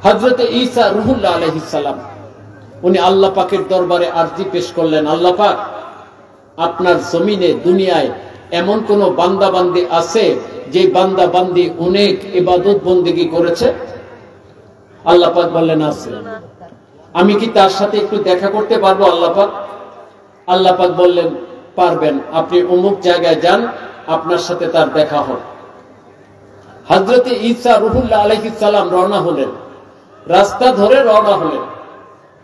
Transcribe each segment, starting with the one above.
হযরত ঈসা রূহুল্লাহ আলাইহিস সালাম উনি আল্লাহ পাকের দরবারে আরজি পেশ করলেন, আল্লাহ পাক, আপনার জমিনে দুনিয়ায় এমন কোন বান্দা বান্দি আছে যে বান্দা বান্দি অনেক ইবাদত বন্দেগী করেছে? আল্লাহ পাক বললেন আছে। আমি কি তার সাথে একটু দেখা করতে পারবো আল্লাহ পাক? আল্লাহ পাক বললেন পারবেন, আপনি অমুক জায়গায় যান, আপনার সাথে তার দেখা হবে। হযরত ঈসা রূহুল্লাহ আলাইহিস সালাম রওনা হলেন, রাস্তা ধরে রওনা হলেন।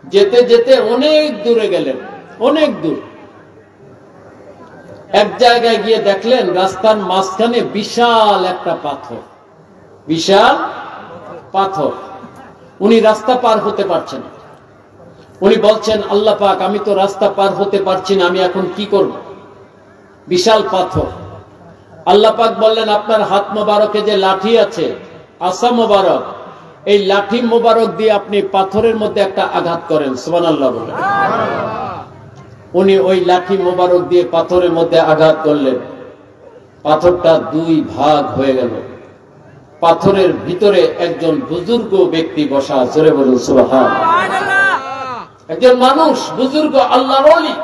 যেতে যেতে অনেক দূরে গেলেন, অনেক দূর। এক জায়গায় গিয়ে দেখলেন রাস্তার মাঝখানে বিশাল একটা পাথর, বিশাল পাথর। উনি রাস্তা পার হতে পারছেন। উনি বলছেন, আল্লাহ পাক, আমি তো রাস্তা পার হতে পারছি না, আমি এখন কি করব? বিশাল পাথর। আল্লাহ পাক বললেন, আপনার হাত মোবারকে যে লাঠি আছে, আসা মোবারক, এই লাঠি মোবারক দিয়ে আপনি পাথরের মধ্যে একটা আঘাত করেন। সুবহানাল্লাহ বলেন। উনি ওই লাঠি মোবারক দিয়ে পাথরের মধ্যে আঘাত করলেন। পাথরটা দুই ভাগ হয়ে গেল। পাথরের ভিতরে একজন বুজুর্গ ব্যক্তি বসা। জোরে বলুন সুবহানাল্লাহ। একজন মানুষ, বুজুর্গ, আল্লাহর ওলি,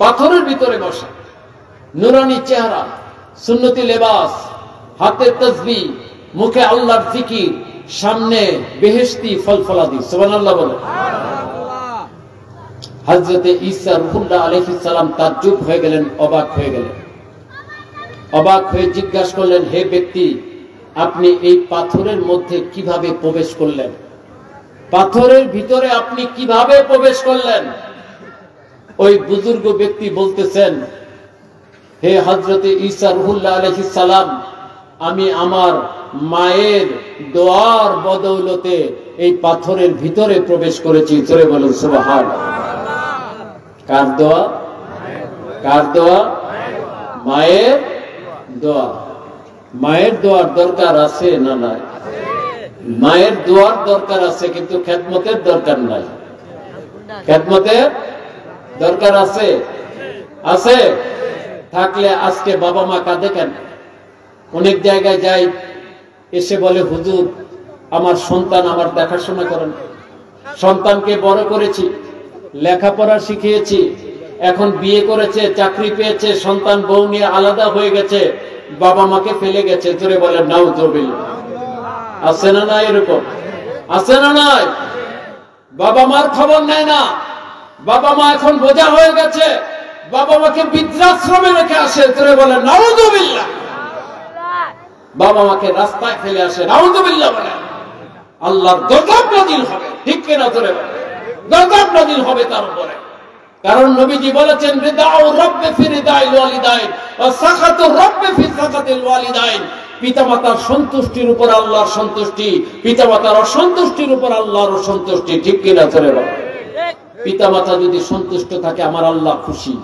পাথরের ভিতরে বসা, নুরানি চেহারা, সুন্নতি লেবাস, হাতে তাসবিহ, মুখে আল্লাহর জিকির, সামনে বেহেশতি ফলফলাদি। সুবহানাল্লাহ বলেন। হযরত ঈসা রূহুল্লাহ আলাইহিস সালাম তাজ্জুব হয়ে গেলেন, অবাক হয়ে গেলেন। অবাক হয়ে জিজ্ঞাসা করলেন, হে ব্যক্তি, আপনি এই পাথরের মধ্যে কিভাবে প্রবেশ করলেন? পাথরের ভিতরে আপনি কিভাবে প্রবেশ করলেন? ওই বুজুর্গ ব্যক্তি বলতেছেন, হে হযরত ঈসা রূহুল্লাহ আলাইহিস সালাম, আমি আমার মায়ের দোয়ার বদৌলতে এই পাথরের ভিতরে প্রবেশ করেছি। জোরে বলুন সুবহানাল্লাহ। কার দোয়া? কার দোয়া? মায়ের দোয়া। মায়ের দোয়ার দরকার আছে না নাই? মায়ের দোয়ার দরকার আছে, কিন্তু খেদমতের দরকার নাই। খেদমতের দরকার আছে? আছে? থাকলে আজকে বাবা মা কাঁদে কেন? অনেক জায়গায় যাই, এসে বলে, হুজুর, আমার সন্তান আমার দেখাশোনা করেন, সন্তানকে বড় করেছি, লেখাপড়া শিখিয়েছি, এখন বিয়ে করেছে, চাকরি পেয়েছে, সন্তান বউ নিয়ে আলাদা হয়ে গেছে, বাবা মাকে ফেলে গেছে। জোরে বলেন নাউযুবিল্লাহ। আছে না নাই? এরকম আছে না নাই? বাবা মার খবর নেয় না, বাবা মা এখন বোঝা হয়ে গেছে, বাবা মাকে বৃদ্ধাশ্রমে রেখে আসে। জোরে বলেন নাউযুবিল্লাহ। বাবা মাকে রাস্তায় ফেলে আসে। নাউযুবিল্লাহ বলেন। আল্লাহর গজব নাযিল হবে, ঠিক কিনা? জোরে বলেন গজব নাযিল হবে তার উপরে। কারণ নবীজি বলেছেন, রিদাউ রাব্বি ফি রিদাইল ওয়ালিদাইন ওয়া সাখাতু রাব্বি ফি সাখাতিল ওয়ালিদাইন। পিতামাতার সন্তুষ্টির উপর আল্লাহর সন্তুষ্টি, পিতামাতার অসন্তুষ্টির উপর আল্লাহর অসন্তুষ্টি, ঠিক কিনা? জোরে বলেন। পিতামাতা যদি সন্তুষ্ট থাকে, আমার আল্লাহ খুশি,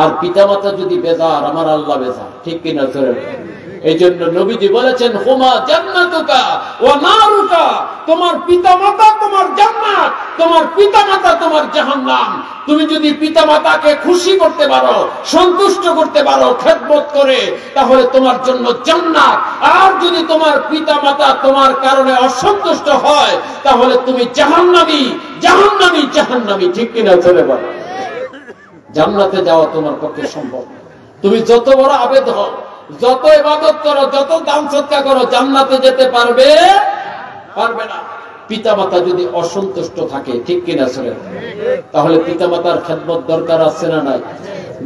আর পিতামাতা যদি বেজার, আমার আল্লাহ বেজার, ঠিক কিনা? জোরে বলেন। এই জন্য নবীজি বলেছেন, হুমা জান্নাতুকা ওয়া নারুকা, তোমার পিতামাতা তোমার জান্নাত, তোমার পিতামাতা তোমার জাহান্নাম। তুমি যদি পিতামাতাকে খুশি করতে পারো, সন্তুষ্ট করতে পারো খেদমত করে, তাহলে তোমার জন্য জান্নাত। আর যদি তোমার পিতামাতা তোমার কারণে অসন্তুষ্ট হয়, তাহলে তুমি জাহান্নামী, জাহান্নামী, জাহান্নামী, ঠিক কিনা? চলে বলো। জান্নাতে যাওয়া তোমার পক্ষে সম্ভব। তুমি যত বড় আবেদ হও, যত ইবাদত করো, যত দান সদকা করো, জান্নাতে যেতে পারবে পারবে না পিতামাতা যদি অসন্তুষ্ট থাকে, ঠিক কিনা? শুনে, তাহলে পিতামাতার খেদমত দরকার আছে না নাই?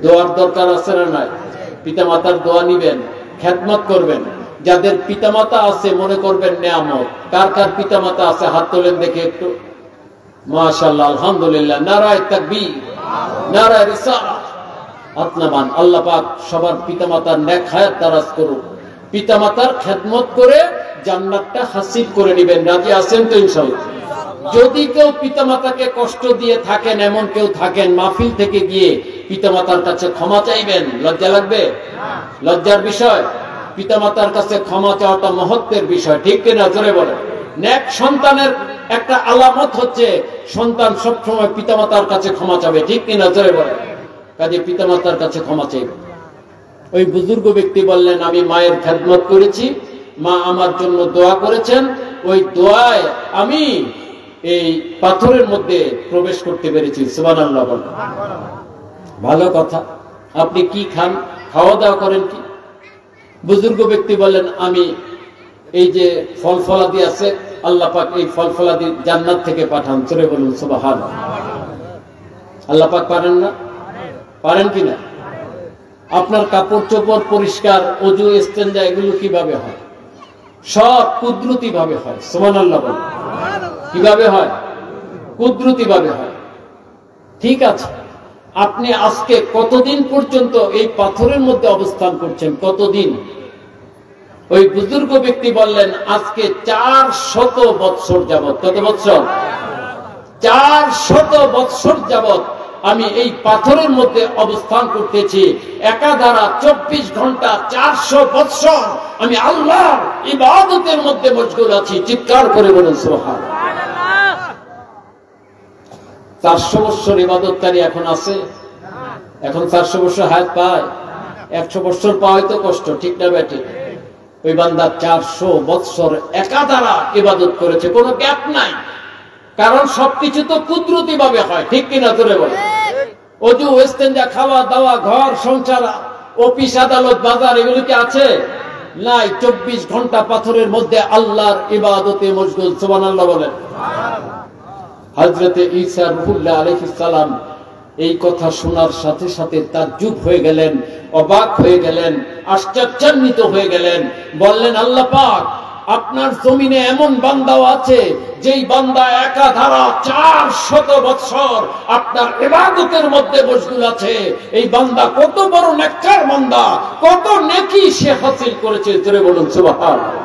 দোয়ার দরকার আছে না নাই? পিতামাতার দোয়া নিবেন, খেদমত করবেন। যাদের পিতামাতা আছে মনে করবেন নেয়ামত। কার কার পিতামাতা আছে হাত তোলেন দেখে একটু। মাশাআল্লাহ, আলহামদুলিল্লাহ, নারায়ে তাকবীর, নারায়ে রিসালাত। আত্মাবান আল্লাহ পাক সবার পিতামাতার নেক হায়াত দারাজ করুন। পিতামাতার খেদমত করে জান্নাতটা হাসিল করে নেবেন। রাজি আছেন তো ইনশাআল্লাহ? যদি কেউ পিতামাতাকে কষ্ট দিয়ে থাকেন, এমন কেউ থাকেন, মাহফিল থেকে গিয়ে পিতামাতার কাছে ক্ষমা চাইবেন। লজ্জা লাগবে? লজ্জার বিষয়? পিতামাতার কাছে ক্ষমা চাওয়াটা মহত্বের বিষয়, ঠিক কিনা? জোরে বলেন। নেক সন্তানের একটা আলামত হচ্ছে সন্তান সবসময় পিতামাতার কাছে ক্ষমা চাবে, ঠিক কিনা? জোরে বলেন। কাজে পিতামাতার কাছে ক্ষমা চাইবে। ওই বুজুর্গ ব্যক্তি বললেন, আমি মায়ের খেদমত করেছি, মা আমার জন্য দোয়া করেছেন, ওই দোয়ায় আমি এই পাথরের মধ্যে প্রবেশ করতে পেরেছি। সুবহানাল্লাহ বলেন। ভালো কথা। আপনি কি খান, খাওয়া দাওয়া করেন কি? বুজুর্গ ব্যক্তি বলেন, আমি এই যে ফল ফলাদি আছে, আল্লাহ পাক এই ফল ফলাদি জান্নাত থেকে পাঠান। চলে বলুন সুবহানাল্লাহ। আল্লাহ পাক পারেন না? পারেন কিনা? আপনার কাপড় চোপড় পরিষ্কার, ওযু, ইস্তেঞ্জা এগুলো কিভাবে হয়? সব কুদরতি ভাবে হয়। সুবহানাল্লাহ বলেন। কিভাবে হয়? কুদরতি ভাবে হয়। ঠিক আছে, আপনি আজকে কতদিন পর্যন্ত এই পাথরের মধ্যে অবস্থান করছেন? কতদিন? ওই বুজুর্গ ব্যক্তি বললেন, আজকে 400 বৎসর যাবত। কত বৎসর? 400 বৎসর যাবত আমি এই পাথরের মধ্যে অবস্থান করতেছি। একাধারা 24 ঘন্টা 400 বৎসর আমি আল্লাহর ইবাদতের মধ্যে মশগুল আছি। চিৎকার করে বলুন সুবহানাল্লাহ। 400 বৎসর ইবাদতকারী এখন আছে? এখন 400 বৎসর হায়াত পায়? 100 বৎসর পাওয়াই তো কষ্ট, ঠিক না বেটি? ওই বান্দা 400 বৎসর একাধারা ইবাদত করেছে, কোনো গ্যাপ নাই। কারণ সবকিছু তো কুদরতি ভাবে হয়, ঠিক কিনা? তোরে বলে ওযু, ইস্তেঞ্জা, খাওয়া দাওয়া, ঘর সংসার, অফিস আদালত, বাজার, এগুলো কি আছে? নাই। 24 ঘন্টা পাথরের মধ্যে আল্লাহর ইবাদতে মশগুল। সুবহানাল্লাহ বলেন। হযরতে ঈসা রূহুল্লাহ আলাইহিস সালাম এই কথা শোনার সাথে সাথে তাজ্জুব হয়ে গেলেন, অবাক হয়ে গেলেন, আশ্চর্যান্বিত হয়ে গেলেন। বললেন, আল্লাহ পাক, আপনার জমিনে এমন বান্দাও আছে যেই বান্দা একাধারা 400 বৎসর আপনার ইবাদতের মধ্যে মশগুল আছে। এই বান্দা কত বড় নেককার বান্দা, কত নেকি সে হাসিল করেছে। জোরে বলুন সুবহানাল্লাহ।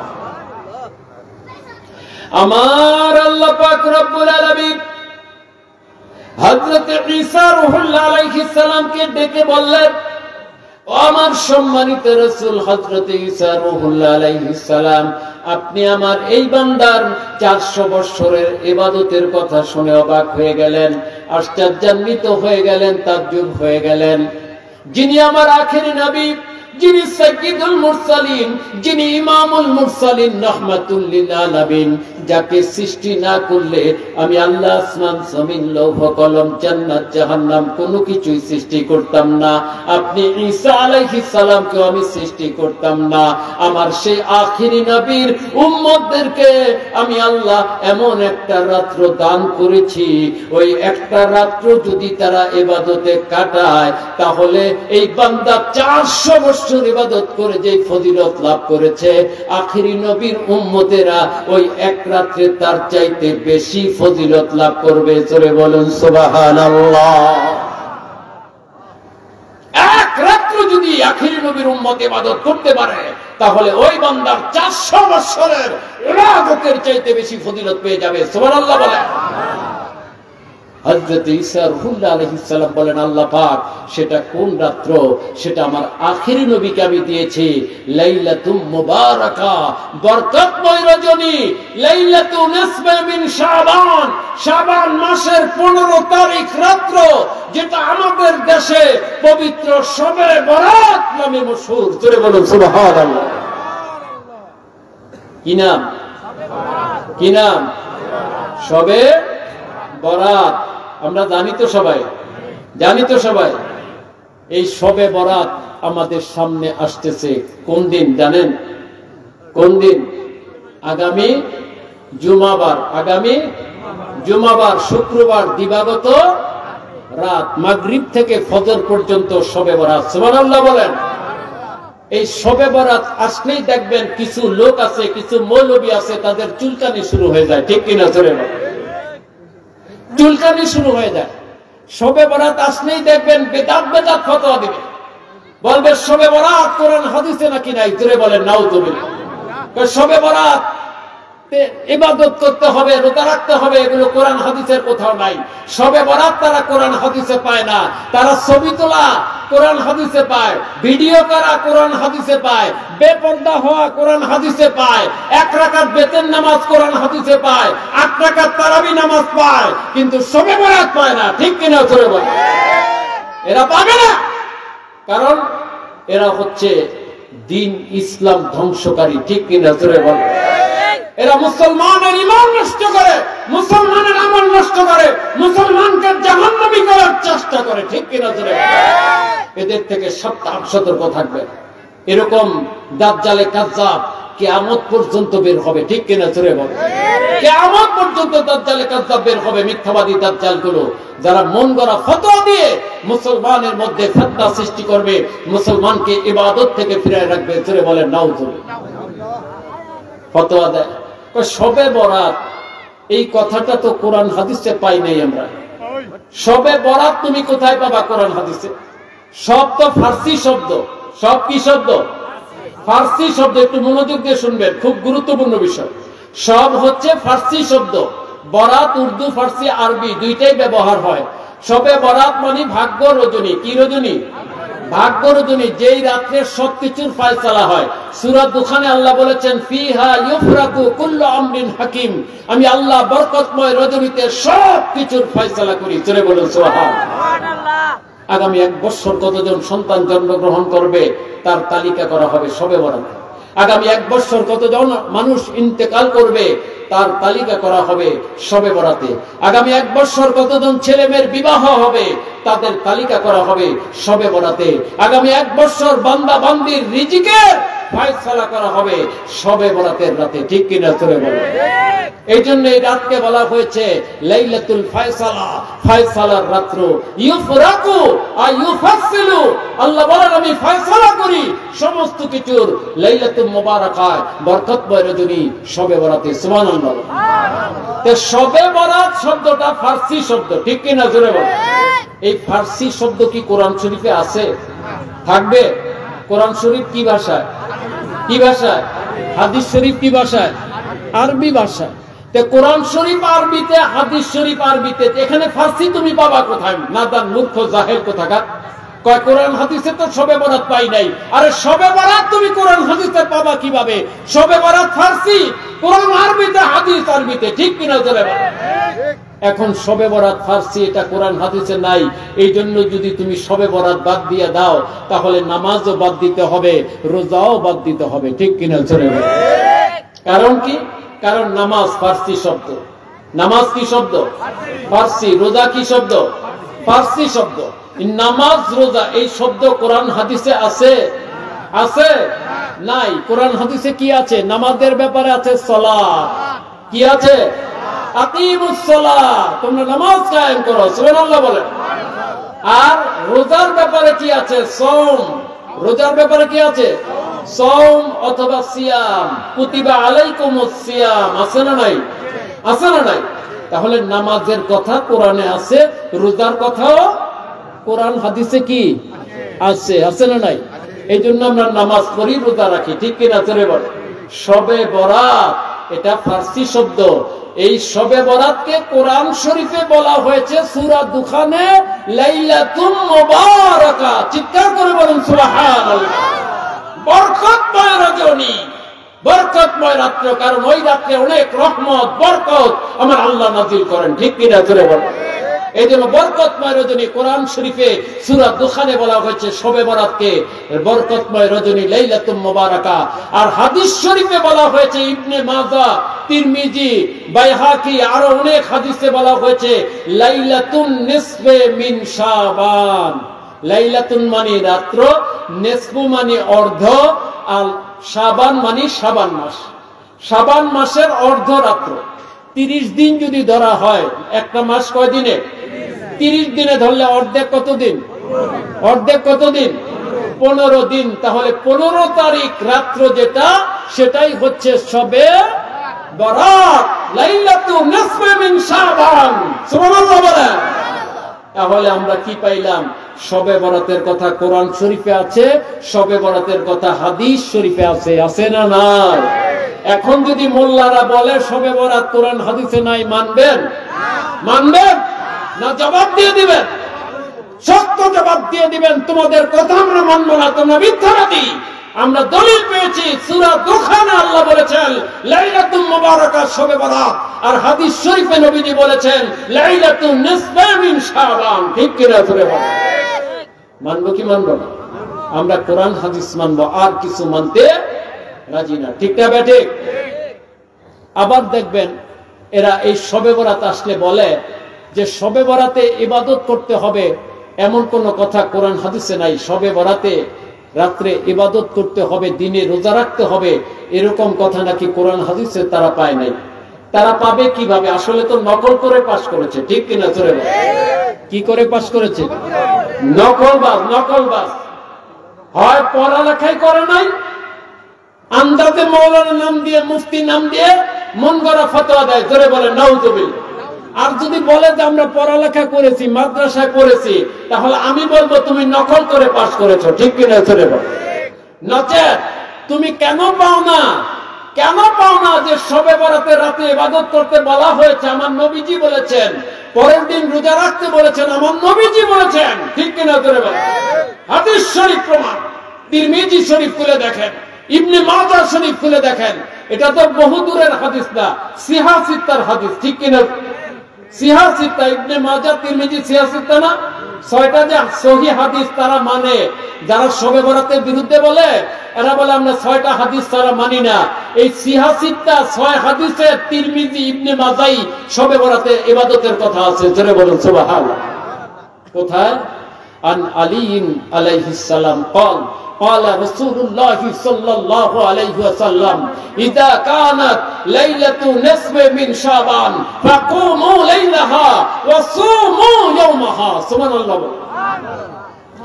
আমার আল্লাহ পাক রব্বুল আলামিন হযরত ঈসা রূহুল্লাহ আলাইহিস সালামকে ডেকে বললেন, ও আমার সম্মানিত রাসূল হযরত ঈসা রূহুল্লাহ আলাইহিস সালাম, আপনি আমার এই বান্দার 400 বৎসরের ইবাদতের কথা শুনে অবাক হয়ে গেলেন, আশ্চর্যান্বিত হয়ে গেলেন, তাজ্জুব হয়ে গেলেন। যিনি আমার আখেরি নবী, যিনি সাইয়্যিদুল মুরসালিন, যিনি ইমামুল মুরসালিন, রাহমাতুল লিল আলামিন, যাকে সৃষ্টি না করলে আমি আল্লাহ আসমান জমিন লৌহ কলম জান্নাত জাহান্নাম কোনো কিছুই সৃষ্টি করতাম না। আপনি ঈসা আলাইহিস সালামকে আমি সৃষ্টি করতাম না। আমার সেই আখেরি নবীর উম্মতদেরকে আমি আল্লাহ এমন একটা রাত্র দান করেছি, ওই একটা রাত্র যদি তারা ইবাদতে কাটায় তাহলে এই বান্দা 400 বছর ইবাদত করে যে ফজিলত লাভ করেছে, আখেরি নবীর উম্মতেরা ওই এক রাত্রে তার চাইতে বেশি ফজিলত লাভ করবে। জোরে বলুন সুবহানাল্লাহ। এক রাত্র যদি আখেরি নবীর উম্মত ইবাদত করতে পারে তাহলে ওই বান্দার 400 বছরের ইবাদতের চাইতে বেশি ফজিলত পেয়ে যাবে। সুবহানাল্লাহ বলেন। হযরত ঈসা রূহুল্লাহ আলাইহিস সালাম বলেন, আল্লাহ পাক, সেটা কোন রাত্র? সেটা আমার আখেরি নবীকে আমি দিয়েছি। লাইলাতুম মুবারাকা, বরকতময় রজনী, লাইলাতুন নিসফে মিন শাবান, শাবান মাসের 15 তারিখ রাত্র, যেটা আমাদের দেশে পবিত্র শবে বরাত নামে মশহুর। জোরে বলুন সুবহানাল্লাহ। কি নাম? কি নাম? শবে বরাত। আমরা জানি তো সবাই, জানি তো সবাই। এই শবে বরাত আমাদের সামনে আসতেছে কোন দিন জানেন? কোন দিন? আগামী জুমাবার। আগামী জুমাবার, শুক্রবার দিবাগত রাত মাগরিব থেকে ফজর পর্যন্ত শবে বরাত। সুবহানাল্লাহ বলেন। এই শবে বরাত আসলেই দেখবেন কিছু লোক আছে, কিছু মৌলবী আছে, তাদের চুলকানি শুরু হয়ে যায়, ঠিক কিনা? জোরে বলেন। চুলকানি শুরু হয়ে যায়। শবে বরাত আসলেই দেখবেন বেদাত বেদাত ফতোয়া দিবে, বলবে শবে বরাত কোরআন হাদিসে নাকি নাই। জোরে বলেন নাউযুবিল্লাহ। শবে বরাত ইবাদত করতে হবে, রোজা রাখতে হবে, এগুলো কোরআন হাদিসের কোথাও নাই। শবে বরাত তারা কোরআন হাদিসে পায় না। তারা ছবি তোলা কোরআন হাদিসে পায়, ভিডিও করা কোরআন হাদিসে পায়, বেপর্দা হওয়া কোরআন হাদিসে পায়, 1 রাকাত বেতের নামাজ কোরআন হাদিসে পায়, 8 রাকাত তারাবি নামাজ পায়, কিন্তু শবে বরাত পায় না, ঠিক কিনা? জোরে বলে। এরা পাবে না, কারণ এরা হচ্ছে দ্বীন ইসলাম ধ্বংসকারী, ঠিক কিনা? জোরে বলে। এরা মুসলমানের ঈমান নষ্ট করে, মুসলমানের আমল নষ্ট করে, মুসলমানকে জাহান্নামী করার চেষ্টা করে। ঠিক কিনা জোরে? এদের থেকে সতর্ক থাকবে। এরকম দাজ্জালে কাজ্জাব কিয়ামত পর্যন্ত বের হবে। ঠিক কিনা জোরে বল? কিয়ামত পর্যন্ত দাজ্জালে কাজ্জাব বের হবে। মিথ্যাবাদী দাজ্জালগুলো যারা মন গড়া ফতোয়া দিয়ে মুসলমানের মধ্যে ফিতনা সৃষ্টি করবে, মুসলমানকে ইবাদত থেকে ফিরিয়ে রাখবে। জোরে বলেন নাউজুবিল্লাহ। ফতোয়া দেয় শবে বরাত, এই কথাটা তো কোরআন হাদিসে পাই নাই আমরা। শবে বরাত তুমি কোথায় পাবা কোরআন হাদিসে? সব তো ফার্সি শব্দ। সব কি শব্দ? ফার্সি শব্দ। একটু মনোযোগ দিয়ে শুনবেন, খুব গুরুত্বপূর্ণ বিষয়। সব হচ্ছে ফার্সি শব্দ। বরাত উর্দু, ফার্সি, আরবি দুইটাই ব্যবহার হয়। শবে বরাত মানে ভাগ্য রজনী। কি রজনী? ভাগ্য রজনী, যেই রাত্রে সবকিছুর ফয়সালা হয়। সূরা দুখানে আল্লাহ বলেছেন ফিহা ইউফরাকু কুল্লু আমরিন হাকিম, আমি আল্লাহ বরকতময় রজনীতে সবকিছুর ফয়সালা করি। জোরে বলুন সুবহানাল্লাহ। আগামী 1 বছর কতজন সন্তান জন্মগ্রহণ করবে তার তালিকা করা হবে শবে বরাতে। আগামী 1 বছর কতজন মানুষ ইন্তেকাল করবে তার তালিকা করা হবে শবে বরাতে। আগামী 1 বছর কতজন ছেলে মেয়ের বিবাহ হবে তাদের তালিকা করা হবে শবে বরাতে। আগামী 1 বছর বান্দা বান্দির রিজিকের ফয়সালা করা হবে শবে বরাতের রাতে। ঠিক কিনা জোরে বলেন? এই জন্য এই রাতকে বলা হয়েছে লাইলাতুল ফয়সালা, ফয়সালার রাত্র। ইউফরাকু আই ইউফাসসিলু, আল্লাহ বলেন আমি ফয়সালা করি সমস্ত কিছুর। লাইলাতুল মুবারাকা, বরকতময় রজনী শবে বরাতে। সুবহানাল্লাহ। তো শবে বরাত শব্দটা ফার্সি শব্দ। ঠিক কিনা জোরে বলেন? এই ফার্সি শব্দ কি কোরআন শরীফে আছে? থাকবে? কোরআন শরীফ কি ভাষায়? কি ভাষায়? হাদিস শরীফ কি ভাষায়? আরবি ভাষায়। তে কোরআন শরীফ আরবিতে, হাদিস শরীফ আরবিতে, এখানে ফার্সি তুমি পাবা কোথায়? নাদান মূর্খ জাহেল কোথাকার। কয় কোরআন হাদিসে তো শবে বরাত পাই নাই। আরে শবে বরাত তুমি কোরআন হাদিসে পাবা কিভাবে? শবে বরাত ফার্সি, কোরআন আরবিতে, হাদিস আরবিতে। ঠিক কিনা জোরে বলেন? এখন শবে বরাত ফার্সি, এটা কোরআন হাদিসে নাই। এই জন্য যদি তুমি শবে বরাত বাদ দিয়ে দাও তাহলে নামাজও বাদ দিতে হবে, রোজাও বাদ দিতে হবে। ঠিক কিনা জোরে বলেন? কারণ কি? কারণ নামাজ ফার্সি শব্দ। নামাজ কি শব্দ? ফার্সি। রোজা কি শব্দ? ফার্সি শব্দ। নামাজ রোজা এই শব্দ কোরআন হাদিসে আছে? আছে? নাই। কোরআন হাদিসে কি আছে? নামাজের ব্যাপারে আছে সালাত। কি আছে? আকিমুস সালাত, তোমরা নামাজ কায়েম করো। সুবহানাল্লাহ বলেন। আর রোজার ব্যাপারে কি আছে? সওম। রোজার ব্যাপারে কি আছে? সওম অথবা সিয়াম। কুতিবা আলাইকুমুস সিয়াম। আছে না নাই? আছে না নাই? তাহলে নামাজের কথা কোরআনে আছে, রোজার কথাও কোরআন হাদিসে কি আছে? আছে না নাই? এই জন্য আমরা নামাজ পড়ি, রোজা রাখি। ঠিক কিনা জোরে বল? শবে বরাত এটা ফার্সি শব্দ। এই শবে বরাতকে কোরআন শরীফে বলা হয়েছে সূরা দুখানে লাইলাতুল মুবারাকা। চিৎকার করে বলুন সুবহানাল্লাহ। বরকতময় রজনী, বরকতময় রাত্র। কারণ ওই রাত্রে অনেক রহমত, বরকত আমার আল্লাহ নাযিল করেন। ঠিক কিনা জোরে বলেন? এই জন্য বরকতময় রজনী কোরআন শরীফে সূরা দুখানে বলা হয়েছে শবে বরাতকে বরকতময় রজনী, লাইলাতুল মুবারাকা। আর হাদিস শরীফে বলা হয়েছে ইবনে মাজাহ, তিরমিজি, বাইহাকি, আরো অনেক হাদিসে বলা হয়েছে লাইলাতুন নিসফে মিন শাবান। লাইলাতুন মানে রাত্র, নিসফু মানে অর্ধ, আর শাবান মানে শাবান মাস। শাবান মাসের অর্ধ রাত্র। 30 দিন যদি ধরা হয়, একটা মাস কয় দিনে? 30 দিনে ধরলে অর্ধেক কত দিন? অর্ধেক কত দিন? 15 দিন। তাহলে 15 তারিখ রাত্র যেটা, সেটাই হচ্ছে শবে বরাত, লাইলাতুন নিসফে মিন শাবান। সুবহানাল্লাহ বলেন। তাহলে আমরা কি পাইলাম? শবে বরাতের কথা কোরআন শরীফে আছে, শবে বরাতের কথা হাদিস শরীফে আছে। আছে না নাই? এখন যদি মোল্লারা বলে শবে বরাত কোরআন হাদিসে নাই, মানবেন? মানবেন না জবাব দিয়ে দিবেন? সত্য জবাব দিয়ে দিবেন, তোমাদের কথা আমরা মানবো না, তোমরা মিথ্যাবাদী। আমরা দলিল পেয়েছি সূরা দুখানে আল্লাহ বলেছেন লাইলাতুল মুবারাকা শবে বরাত, আর হাদিস শরীফে নবীজি বলেছেন লাইলাতুন নিসফে মিন শাবান। ঠিক কিনা জোরে বলেন? মানবো কি মানবো না? আমরা কোরআন হাদিস মানবো, আর কিছু মানতে রাজি না। ঠিক না বেঠিক? আবার দেখবেন এরা এই শবে বরাত আসলে বলে যে শবে বরাতে ইবাদত করতে হবে, এমন কোন কথা কোরআন হাদিসে নাই। শবে বরাতে রাত্রে ইবাদত করতে হবে, দিনে রোজা রাখতে হবে, এরকম কথা নাকি কোরআন হাদিসে তারা পায় নাই। তারা পাবে কিভাবে? আসলে তো নকল করে পাশ করেছে, ঠিক কিনা? চলে কি করে পাশ করেছে? নকলবাজ। হয় পড়ালেখাই করে নাই, আন্দাজে মৌলানা নাম দিয়ে, মুফতি নাম দিয়ে মন গড়া ফতোয়া দেয়, জোরে বলে নাউজুবিল্লাহ। আর যদি বলে যে আমরা পড়ালেখা করেছি, মাদ্রাসায় পড়েছি, তাহলে আমি বলবো তুমি নকল করে পাশ করেছো, ঠিক কিনা? চলে বল। নচেত তুমি কেন পাও না যে শবে বরাতের রাতে ইবাদত করতে বলা হয়েছে? আমার নবীজি বলেছেন। পরের দিন রোজা রাখতে বলেছেন, আমার নবীজি বলেছেন, ঠিক কিনা? চলে বল। হাদিস শরীফ প্রমাণ। তিরমিজি শরীফ খুলে দেখেন, ইবনে মাজাহ শরীফ খুলে দেখেন। এটা তো বহু দূরের হাদিস না, সিহা সিত্তার হাদিস, ঠিক কিনা? সিহা সিত্তা, ইবনে মাজাহ, তিরমিজি, সিহা সিত্তা না, 6টা যে সহিহ হাদিস তারা মানে। যারা শবে বরাতের বিরুদ্ধে বলে, এরা বলে আমরা 6টা হাদিস তারা মানি না। এই সিহা সিত্তা 6 হাদিসে তিরমিজি, ইবনে মাজাহ শবে বরাতে ইবাদতের কথা আছে, জোরে বলুন সুবহানাল্লাহ। কোথায়? আন আলী আলাইহিস সালাম قال قال رسول الله صلى الله عليه وسلم اذا كانت ليله نصف من شعبان فقوموا ليلها وصوموا يومها سبحان الله।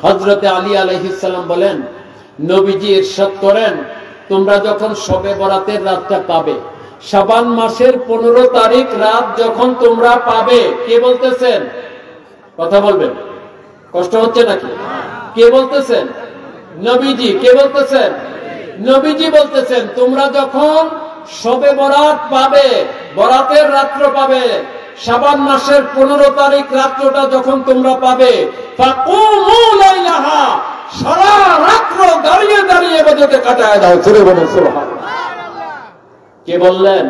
হযরত আলী আলাইহিস সালাম বলেন, নবীজি ইরশাদ করেন, তোমরা যখন শবে বরাতের রাতটা পাবে, শাবান মাসের 15 তারিখ রাত যখন তোমরা পাবে, কে বলতেছেন? কথা বলবেন, কষ্ট হচ্ছে নাকি? কে বলতেছেন? নবীজি। কে বলতেছেন? নবীজি বলতেছেন, তোমরা যখন শবে বরাত পাবে, বরাতের রাত্র পাবে, শাবান মাসের 15 তারিখ রাত্রটা যখন তোমরা পাবে, ফাকুমু লাইলাহা, সারা রাত্র দাঁড়িয়ে দাঁড়িয়ে ইবাদতে কাটায় দাও, জোরে বলুন সুবহানাল্লাহ। কে বললেন?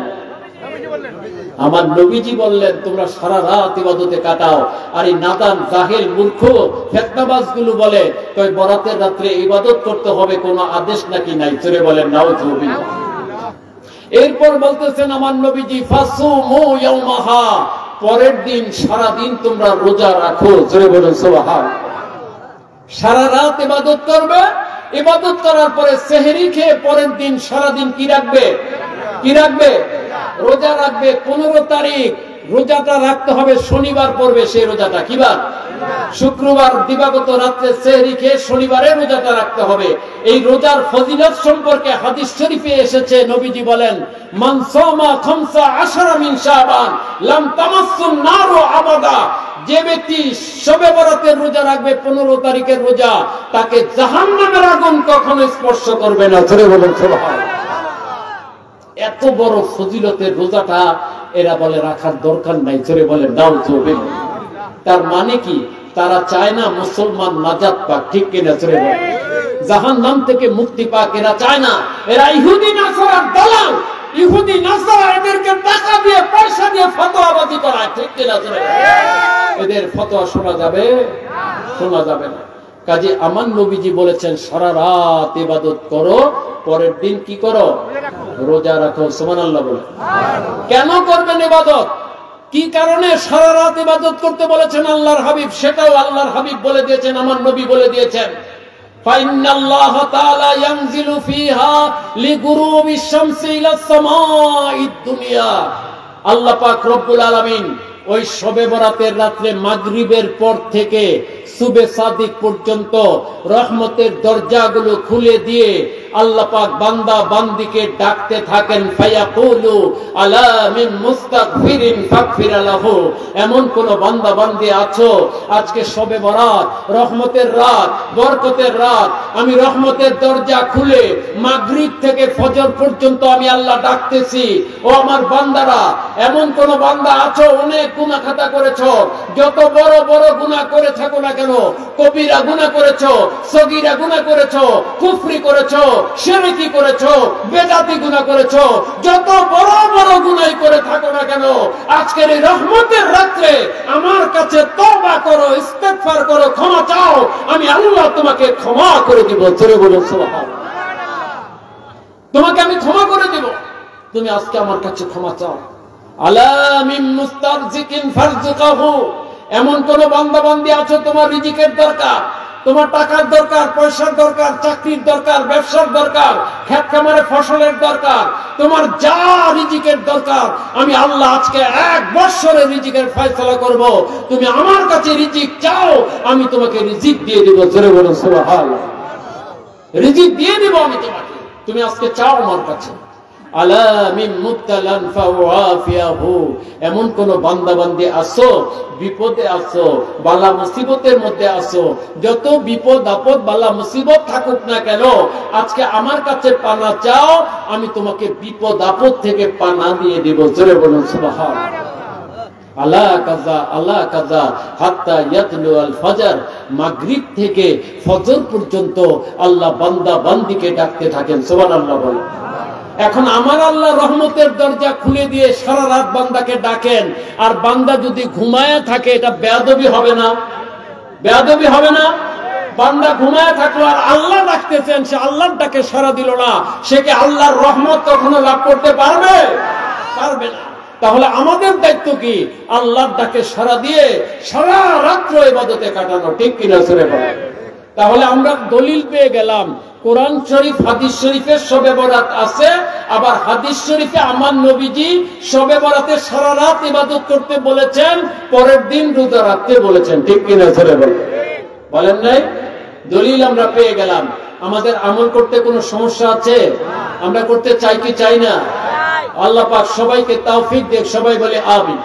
আমার নবীজি বললেন, তোমরা সারা রাত ইবাদতে কাটাও। আর এই নাদান, জাহেল, মূর্খ, ফিতনাবাজ গুলো বলে কই বরাতের রাত্রে ইবাদত করতে হবে, কোনো আদেশ নাকি নাই, জোরে বলেন নাউজুবিল্লাহ। এরপর বলতেছেন আমার নবীজি, ফাসুমু ইয়াউমাহা, পরের দিন সারা দিন তোমরা রোজা রাখো, জোরে বলুন সুবহানাল্লাহ। সারা রাত ইবাদত করবে, ইবাদত করার পরে সেহরি খেয়ে পরের দিন সারা দিন কি রাখবে? রোজা রাখবে। 15 তারিখ রোজাটা রাখতে হবে, শনিবার পড়বে সেই রোজাটা, কি বার? শুক্রবার দিবাগত রাত্রে সেহরি খেয়ে শনিবারে রোজাটা রাখতে হবে। এই রোজার ফজিলত সম্পর্কে হাদিস শরীফে এসেছে, নবীজি বলেন, মান সামা 15 মিন শাবান লাম তামাসসুন নারু আবাদা, যে ব্যক্তি শবে বরাতের রোজা রাখবে, 15 তারিখের রোজা, তাকে জাহান্নামের আগুন কখনো স্পর্শ করবে না, জোরে বলুন সুবহানাল্লাহ। এত বড় ফজিলতের রোজাটা এরা বলে রাখার দরকার নাই, জোরে বলেন নাউজুবিল্লাহ। তার মানে কি? তারা চায় না মুসলমান নাজাত পাক, ঠিক কিনা? জোরে বলেন। জাহান্নাম থেকে মুক্তি পাক এরা চায় না। এরা ইহুদি নাসারার দালাল, ইহুদি নাসারা এদেরকে টাকা দিয়ে, পয়সা দিয়ে ফতোয়াবাজি করায়, ঠিক কিনা? জোরে বলেন। এদের ফতোয়া শোনা যাবে? শোনা যাবে না। কাজে আমার নবীজি বলেছেন, সারা রাত ইবাদত করো, পরের দিন কি করো? রোজা রাখো, সুবহানাল্লাহ বলে। কেন করবেন ইবাদত? কি কারণে সারা রাত ইবাদত করতে বলেছেন আল্লাহর হাবিব? সেটাও আল্লাহর হাবিব বলে দিয়েছেন, আমার নবী বলে দিয়েছেন। ফাইন্নাল্লাহা তাআলা ইয়ানজিলু ফিহা লিগুরুবিশ শামসি ইলাস সামাঈদ দুনিয়া। আল্লাহ পাক রব্বুল আলামিন ওই শবে বরাতের রাত্রে মাগরিবের পর থেকে সুবে সাদিক পর্যন্ত রহমতের দরজাগুলো খুলে দিয়ে আল্লাহ পাক বান্দা বান্দিকে ডাকতে থাকেন, ফায়াকুলু আলা মিন মুস্তাগফিরিন ফাগফির লাহু। এমন কোন বান্দা বান্দি আছো আজকে শবে বরাত, রহমতের রাত, বরকতের রাত, আমি রহমতের দরজা খুলে মাগরিব থেকে ফজর পর্যন্ত আমি আল্লাহ ডাকতেছি, ও আমার বান্দারা, এমন কোন বান্দা আছো অনেক গুনাহ খাতা করেছো, যত বড় বড় গুনাহ করে থাকো না কেন, কবিরা গুনাহ করেছো, সগীরা গুনাহ করেছো, কুফরি করেছো, শিরকি করেছো, বেদাতি গুনাহ করেছো, যত বড় বড় গুনাহ করে থাকো না কেন, আজকের এই রহমতের রাতে আমার কাছে তওবা করো, ইস্তেগফার করো, ক্ষমা চাও, আমি আল্লাহ তোমাকে ক্ষমা করে দিব, জোরে বলুন সুবহানাল্লাহ। তোমাকে আমি ক্ষমা করে দিব। তুমি আজকে আমার কাছে ক্ষমা চাও। আলা মিন মুস্তারজিকিন ফারজুকাহু, এমন কোন বান্দা বান্দি আছো তোমার রিজিকের দরকার, তোমার টাকার দরকার, পয়সার দরকার, চাকরির দরকার, ব্যবসার দরকার, ক্ষেত খামারে ফসলের দরকার, তোমার যা রিজিকের দরকার আমি আল্লাহ আজকে 1 বছরের রিজিকের ফয়সালা করব। তুমি আমার কাছে রিজিক চাও, আমি তোমাকে রিজিক দিয়ে দিব। জোরে বলো সুবহানাল্লাহ। রিজিক দিয়ে দিব আমি তোমাকে, তুমি আজকে চাও আমার কাছে। আলা মিন মুবতালান ফাওয়াফিয়াহু, এমন কোন বান্দা বান্দি আছো বিপদে আছো, বালা মুসিবতের মধ্যে আছো, যত বিপদ আপদ বালা মুসিবত থাকুক না কেন আজকে আমার কাছে পানা চাও, আমি তোমাকে বিপদ আপদ থেকে পানা দিয়ে দিব। জোরে বলুন সুবহানাল্লাহ। আলা কাজা আলা কাজা হাত্তা ইয়াতলু আল ফজর, মাগরিব থেকে ফজর পর্যন্ত আল্লাহ বান্দা বান্দিকে ডাকতে থাকেন। সুবহানাল্লাহ বলেন। এখন আমার আল্লাহ রহমতের দরজা খুলে দিয়ে সারা রাত বান্দাকে ডাকেন, আর বান্দা যদি ঘুমায় থাকে এটা বেয়াদবি হবে না? বেয়াদবি হবে না? বান্দা ঘুমায় থাকলো আর আল্লাহ ডাকতেছেন, সে আল্লাহর ডাকে সাড়া দিল না, সে কি আল্লাহর রহমত কখনো লাভ করতে পারবে? পারবে না। তাহলে আমাদের দায়িত্ব কি? আল্লাহর ডাকে সাড়া দিয়ে সারা রাত্র ইবাদতে কাটানো, ঠিক কিনা সুরে বলেন। তাহলে আমরা দলিল পেয়ে গেলাম, কোরআন শরীফ হাদিস শরীফে শবে বরাত আছে, আবার হাদিস শরীফে আমার নবীজি শবে বরাতে সারা রাত ইবাদত করতে বলেছেন, পরের দিন রোজা রাখতে বলেছেন, ঠিক কিনা ছেড়ে বলেন নাই? দলিল আমরা পেয়ে গেলাম। আমাদের আমল করতে কোনো সমস্যা আছে? আমরা করতে চাই কি চাই না? আল্লাহ পাক সবাইকে তৌফিক দেখ, সবাই বলে আমিন।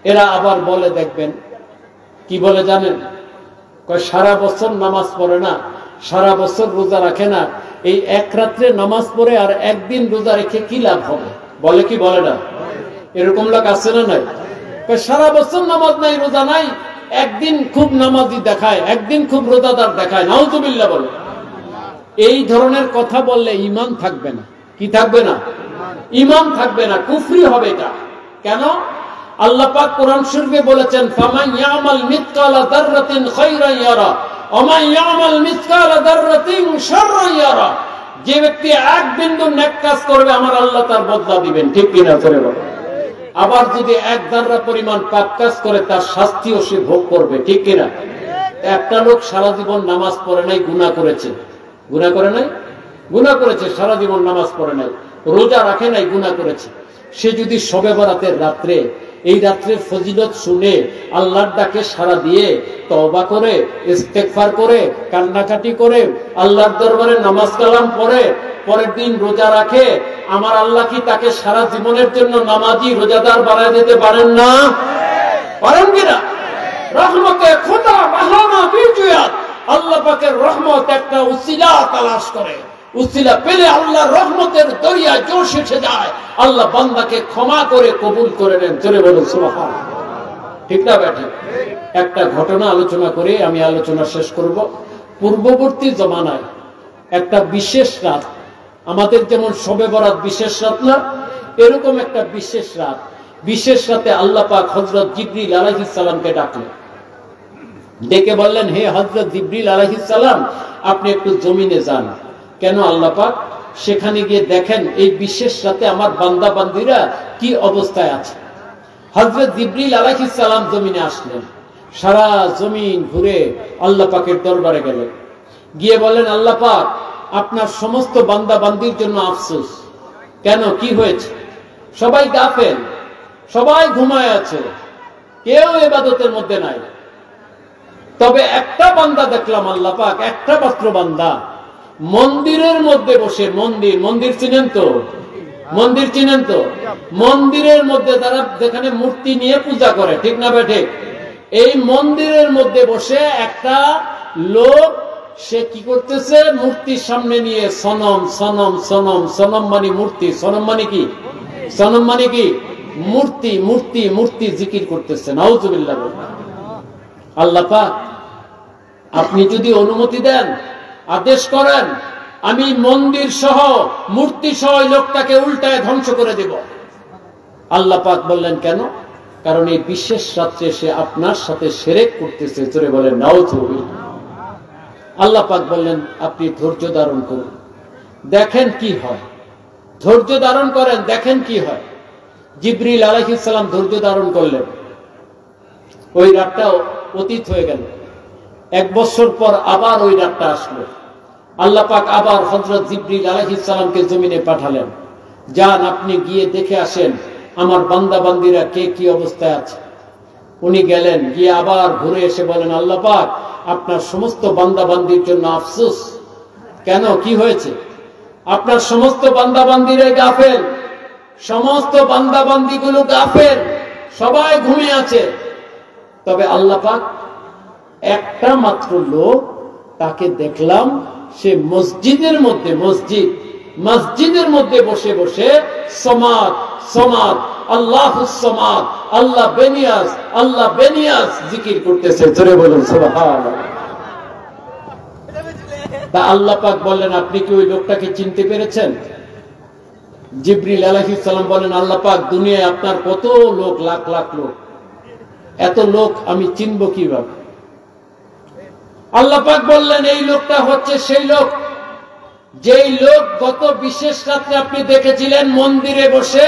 এরা আবার বলে, দেখবেন কি বলে জানেন, সারা বছর নামাজ পড়ে না, সারা বছর রোজা রাখে না, এই এক রাত্রে নামাজ পড়ে আর একদিন রোজা রেখে কি লাভ হবে? বলে কি বলে না? এরকম লোক আছে না নাই? সারা বছর নামাজ নাই, রোজা নাই, একদিন খুব নামাজি দেখায়, একদিন খুব রোজাদার দেখায়, নাউজুবিল্লাহ বলে। এই ধরনের কথা বললে ঈমান থাকবে না। কি থাকবে না? ঈমান থাকবে না, কুফরি হবে এটা। কেন? আল্লাহ পাক কোরআন শরীফে বলেছেন, ফামান ইয়ামাল মিসকালা যাররাতিন খায়রান ইয়ারা ওয়া মান ইয়ামাল মিসকালা যাররাতিন শাররান ইয়ারা। যে ব্যক্তি এক বিন্দু নেক কাজ করবে আমার আল্লাহ তার বদলা দিবেন, ঠিক কিনা করে বলেন। আবার যদি এক যাররা পরিমাণ পাপ কাজ করে তার শাস্তিও সে ভোগ করবে, ঠিক কিনা? একটা লোক সারা জীবন নামাজ পড়ে নাই, গুনাহ করেছে। গুনাহ করে নাই? গুনাহ করেছে, সারা জীবন নামাজ পড়ে নাই, রোজা রাখে নাই, গুনাহ করেছে। সে যদি শবে বরাতের রাত্রে এই রাত্রের ফজিলত শুনে আল্লাহর ডাকে সাড়া দিয়ে তওবা করে, ইস্তেগফার করে, কান্নাকাটি করে, আল্লাহর দরবারে নামাজ কালাম পড়ে, পরের দিন রোজা রাখে, আমার আল্লাহ কি তাকে সারা জীবনের জন্য নামাজি রোজাদার বানায় দিতে পারেন না? পারেন কিনা? রহমতে খোদা বাহানা বিজয়াত, আল্লাহ পাকের রহমত একটা উসিলা তালাশ করে, উসিলা পেলে আল্লাহর রহমতের দরিয়া জোশ এসে যায়, আল্লাহ বান্দাকে ক্ষমা করে কবুল করে নেন। চলে বলুন সুবহানাল্লাহ। ঠিক না বেটা? একটা ঘটনা আলোচনা করে আমি আলোচনা শেষ করব। পূর্ববর্তী জমানায় একটা বিশেষ রাত, আমাদের যেমন শবে বরাত বিশেষ রাত না, এরকম একটা বিশেষ রাত, বিশেষ রাতে আল্লাহ পাক হযরত জিবরিল আলাইহিস সালামকে ডাকলেন, ডেকে বললেন, হে হযরত জিবরিল আলাইহিস সালাম, আপনি একটু জমিনে যান। কেন আল্লাহ পাক? সেখানে গিয়ে দেখেন এই বিশেষ রাতে আমার বান্দা বান্দিরা কি অবস্থায় আছে। হযরত জিবরিল আলাইহিস সালাম জমিনে আসলেন, সারা জমিন ঘুরে আল্লাহ পাকের দরবারে গেলেন, গিয়ে বলেন, আল্লাহ পাক আপনার সমস্ত বান্দা বান্দির জন্য আফসোস। কেন? কি হয়েছে? সবাই গাফেল, সবাই ঘুমায় আছে, কেউ ইবাদতের মধ্যে নাই। তবে একটা বান্দা দেখলাম আল্লাহ পাক, একটা মাত্র বান্দা মন্দিরের মধ্যে বসে, মন্দির চিনেন তো? মন্দির চিনেন তো? মন্দিরের মধ্যে তারা যেখানে মূর্তি নিয়ে পূজা করে, ঠিক না বেঠে? এই মন্দিরের মধ্যে বসে একটা লোক, সে কি করতেছে? মূর্তির সামনে নিয়ে সনম সনম সনম, সনম মানে মূর্তি, সনম মানে কি? সনম মানে কি? মূর্তি, মূর্তি, মূর্তি জিকির করতেছে। নাউজুবিল্লাহ। আল্লাহ পাক আপনি যদি অনুমতি দেন, আদেশ করেন, আমি মন্দির সহ মূর্তি সহ লোকটাকে উল্টায় ধ্বংস করে দেব। আল্লাহ পাক বললেন, কেন? কারণ এই বিশেষ রাত্রে সে আপনার সাথে শিরক করতেছে। জোরে বলেন নাউজুবিল্লাহ। আল্লাহ পাক বললেন, আপনি ধৈর্য ধারণ করুন, দেখেন কি হয়। ধৈর্য ধারণ করেন, দেখেন কি হয়। জিবরিল আলাইহিস সালাম ধৈর্য ধারণ করলেন, ওই রাতটা অতীত হয়ে গেল। 1 বছর পর আবার ওই রাতটা আসলো। আল্লাহ পাক আবার হযরত জিবরিল আলাইহিস সালামকে জমিনে পাঠালেন, যান আপনি গিয়ে দেখে আসেন আমার বান্দা বান্দীরা কে কি অবস্থায় আছে। উনি গেলেন, গিয়ে আবার ঘুরে এসে বলেন, আল্লাহ পাক আপনার সমস্ত বান্দা বান্দির জন্য আফসোস। কেন, কি হয়েছে? আপনার সমস্ত বান্দা বান্দিরা গাফেল, সমস্ত বান্দা বান্দিগুলো গাফেল, সবাই ঘুমিয়ে আছে। তবে আল্লাহ পাক একটা মাত্র লোক, তাকে দেখলাম সে মসজিদের মধ্যে মসজিদের মধ্যে বসে বসে সমাদ সমাদ আল্লাহুস সামাদ আল্লাহ বেনিয়াস জিকির করতেছে। জোরে বলুন সুবহানাল্লাহ। তা আল্লাহ পাক বললেন, আপনি কি ওই লোকটাকে চিনতে পেরেছেন? জিবরিল আলাইহিস সালাম বলেন, আল্লাহ পাক দুনিয়ায় আপনার কত লোক, লাখ লাখ লোক, এত লোক আমি চিনব কিভাবে? আল্লাহ পাক বললেন, এই লোকটা হচ্ছে সেই লোক, যেই লোক গত বিশেষ রাত্রে আপনি দেখেছিলেন মন্দিরে বসে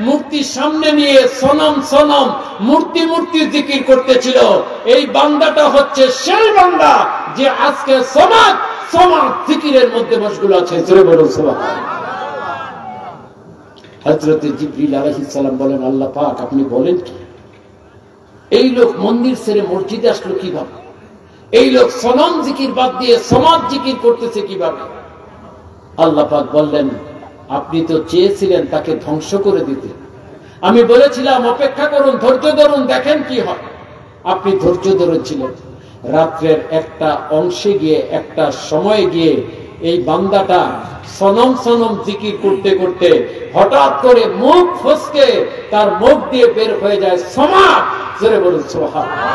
মূর্তি সামনে নিয়ে সনম সনম মূর্তি মূর্তি জিকির করতেছিল। এই বান্দাটা হচ্ছে সেই বান্দা যে আজকে সমাদ সমাদ জিকিরের মধ্যে মশগুল আছে। জোরে বলুন সুবহানাল্লাহ। হযরত জিবরিল আলাইহিস সালাম বলেন, আল্লাহ পাক আপনি বলেন কি, এই লোক মন্দির ছেড়ে মসজিদে আসলো কিভাবে? এই লোক সনম জিকির বাদ দিয়ে সমাদ জিকির করতেছে কিভাবে? আল্লাহ পাক বললেন, আপনি তো চেয়েছিলেন তাকে ধ্বংস করে দিতে। আমি বলেছিলাম অপেক্ষা করুন, ধৈর্য ধরুন, দেখেন কি হয়। আপনি ধৈর্য ধরেছিলেন। রাত্রের একটা অংশে গিয়ে, একটা সময়ে গিয়ে এই বান্দাটা সনম সনম জিকির করতে করতে হঠাৎ করে মুখ ফসকে তার মুখ দিয়ে বের হয়ে যায় সমাদ। জোরে বলুন সুবহানাল্লাহ।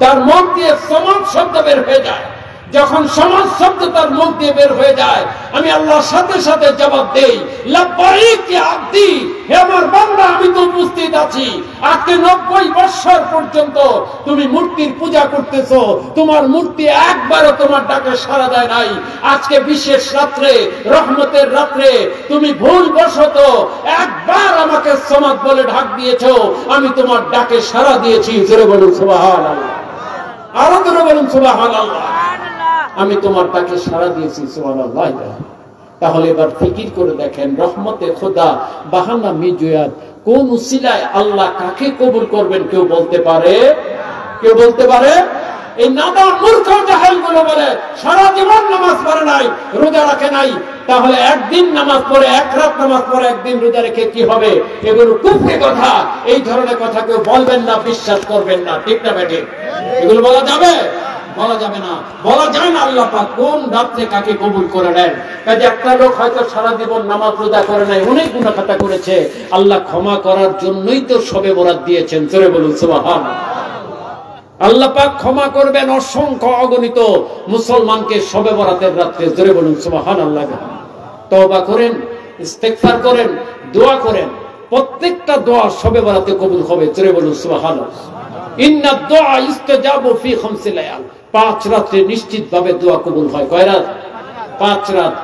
তার মুখ দিয়ে সমাদ শব্দ বের হয়ে যায়। যখন সমাজ শব্দ তার মুখ দিয়ে বের হয়ে যায়, আমি আল্লাহর সাথে সাথে জবাব দেই, লাব্বাইক ইয়া আব্দি, হে আমার বান্দা আমি তো উপস্থিত আছি। আজকে 90 বছর পর্যন্ত তুমি মূর্তির পূজা করতেছো, তোমার মূর্তি একবারও তোমার ডাকে সাড়া দেয় নাই। আজকে বিশেষ রাত্রে, রহমতের রাত্রে তুমি ভুলবশত একবার আমাকে সমাদ বলে ডাক দিয়েছো, আমি তোমার ডাকে সাড়া দিয়েছি। জোরে বলুন সুবহানাল্লাহ। আরো জোরে বলুন সুবহানাল্লাহ। আমি তোমার তাকে সাড়া দিয়েছি। সুবহানাল্লাহ। তাহলে এবার ফিকির করে দেখেন, রহমতে খোদা বাহানা মিজুয়াত, কোন উসিলায় আল্লাহ কাকে কবুল করবেন কেউ বলতে পারে? কেউ বলতে পারে? এই নাদান মূর্খ জাহেল গুলো বলে সারা জীবন নামাজ পড়ে নাই, রোজা রাখে নাই, তাহলে একদিন নামাজ পড়ে, এক রাত নামাজ পড়ে একদিন রোজা রেখে কি হবে? এগুলো কুফরি কথা। এই ধরনের কথা কেউ বলবেন না, বিশ্বাস করবেন না। ঠিক না বেঠিক? এগুলো বলা যাবে? বলা যাবে না। বলা যায় না আল্লাহ পাক কোন রাত্রে কাকে কবুল করে নেন। কাজে একটা লোক হয়তো সারা জীবন নামাজ রোজা করে নাই, অনেক গুনাহ খাতা করেছে, আল্লাহ ক্ষমা করার জন্যই তো শবে বরাত দিয়েছেন। জোরে বলুন সুবহানাল্লাহ। আল্লাহ পাক ক্ষমা করবেন অসংখ্য অগণিত মুসলমানকে শবে বরাতের রাত্রে। জোরে বলুন সুবহানাল্লাহ। তওবা করেন, ইস্তেগফার করেন, দোয়া করেন, প্রত্যেকটা দোয়া শবে বরাতে কবুল হবে। জোরে বলুন সুবহানাল্লাহ। ইন্না দুআ ইস্তাজাবু ফি 5 লায়াল, 5 রাতে নিশ্চিতভাবে দোয়া কবুল হয়। কয় রাত? 5 রাত।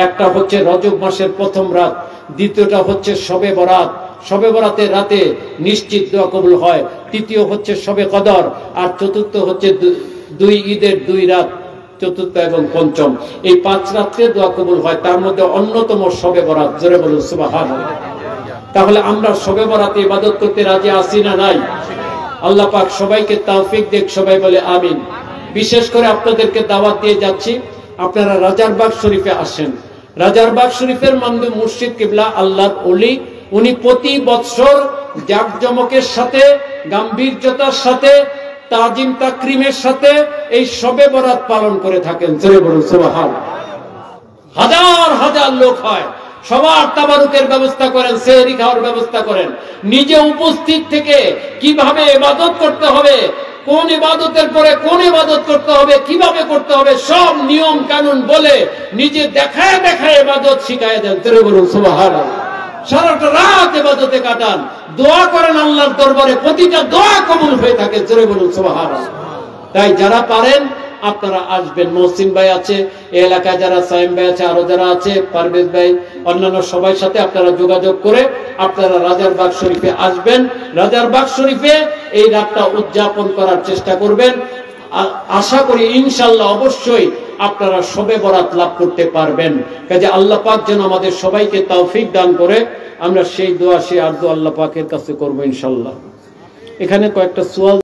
একটা হচ্ছে রজব মাসের প্রথম রাত, দ্বিতীয়টা হচ্ছে শবে বরাত, শবে বরাতের রাতে নিশ্চিত দোয়া কবুল হয়। তৃতীয় হচ্ছে শবে কদর, আর চতুর্থ হচ্ছে 2 ঈদের 2 রাত, চতুর্থ এবং পঞ্চম। এই 5 রাতে দোয়া কবুল হয়, তার মধ্যে অন্যতম শবে বরাত। জোরে বলুন সুবহানাল্লাহ। তাহলে আমরা শবে বরাতে ইবাদত করতে রাজি আছি না নাই? আল্লাহ পাক সবাইকে তৌফিক দেখ, সবাই বলে আমিন। বিশেষ করে আপনাদেরকে দাওয়াত দিয়ে যাচ্ছি, আপনারা রাজারবাগ শরীফে আসেন। রাজারবাগ শরীফের মানবে মুর্শিদ কিবলা আল্লাহর ওলি, উনি প্রতি বছর জাকজমকের সাথে, গাম্ভীর্যতার সাথে, তাজিম তাকরিমের সাথে এই শবে বরাত পালন করে থাকেন। জোরে বলুন সুবহানাল্লাহ। হাজার হাজার লোক হয়, সবার তাবারুকের ব্যবস্থা করেন, সেহরি খাওয়ার ব্যবস্থা করেন। নিজে উপস্থিত থেকে কিভাবে ইবাদত করতে হবে, কোন ইবাদতের পরে কোন ইবাদত করতে হবে, কিভাবে করতে হবে, সব নিয়ম কানুন বলে নিজে দেখায় দেখায় ইবাদত শিখায় দেন। জোরে বলুন সুবহানাল্লাহ। সারাটা রাত ইবাদতে কাটান, দোয়া করেন আল্লাহর দরবারে, প্রতিটা দোয়া কবুল হয়ে থাকে। জোরে বলুন সুবহানাল্লাহ। তাই যারা পারেন আপনারা আসবেন। মহসিন ভাই আছে, এই এলাকায় যারা সাইম ভাই আছে, আরো যারা আছে, পারভেজ ভাই, অন্যান্য সবাই সাথে আপনারা যোগাযোগ করে আপনারা রাজারবাগ শরীফে আসবেন। রাজারবাগ শরীফে এই রাতটা উদযাপন করার চেষ্টা করবেন। আশা করি ইনশাআল্লাহ অবশ্যই আপনারা শবে বরাত লাভ করতে পারবেন। কাজে আল্লাহ পাক যেন আমাদের সবাইকে তৌফিক দান করে। আমরা সেই দোয়া, সেই আরজু আল্লাহ পাকের কাছে করবো ইনশাআল্লাহ। এখানে কয়েকটা সুয়াল